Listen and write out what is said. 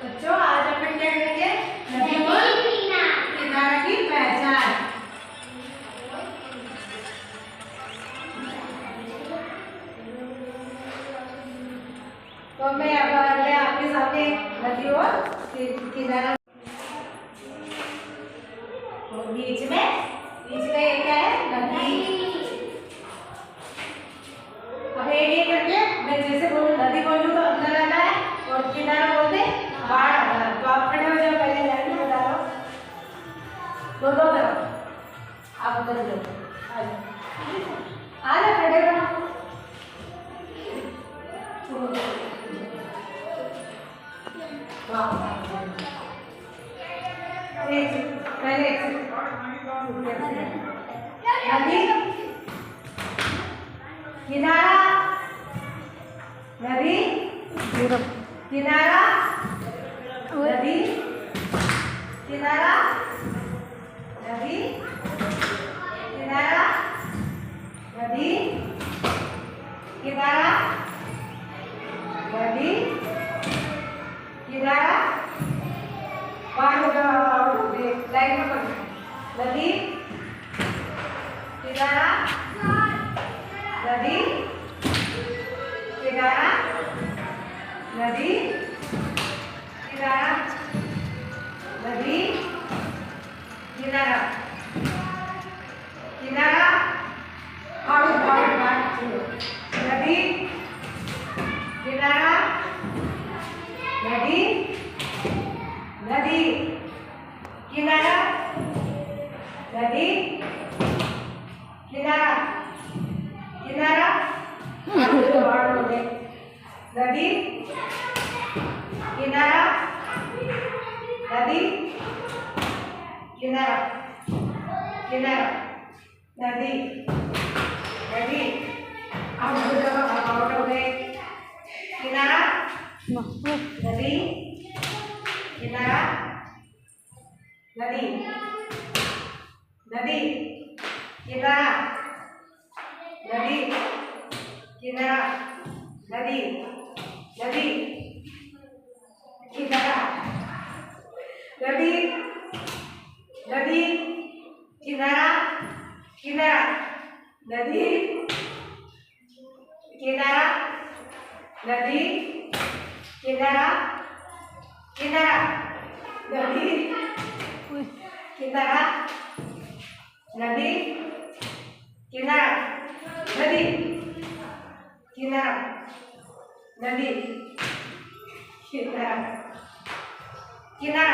बच्चों आज अपन क्या करेंगे? नदी और किनारा की पहचान। तो मैं आपके सामने नदी और किनारा और बीच में ये क्या है? नदी। अब ये करके मैं जैसे बोलूं नदी बोलूं तो अंदर आना है और किनारा बोलते बाहर आना है। तो आप खड़े हो जाओ, पहले लाइन में बता रहा हूँ दोनों तरफ। आप उधर जाओ, आ जाओ खड़े हो। पहले नदी किनारा, नदी किनारा, नदी किनारा, नदी किनारा, नदी किनारा, नदी किनारा। लाइन में पढ़ो। नदी किनारा, नदी किनारा, नदी किनारा, नदी किनारा, किनारा नदी किनारा, नदी नदी किनारा, नदी किनारा, किनारा नदी किनारा, नदी किनारा, किनारा, नदी नदी अब हो गए किनारा, नदी किनारा, नदी नदी किनारा, नदी किनारा, नदी नदी किनारा, नदी नदी किनारा, किनारा, नदी किनारा, नदी किनारा, किनारा, नदी किनारा, नदी किनारा, नदी किनारा, नदी किनारा, किनारा,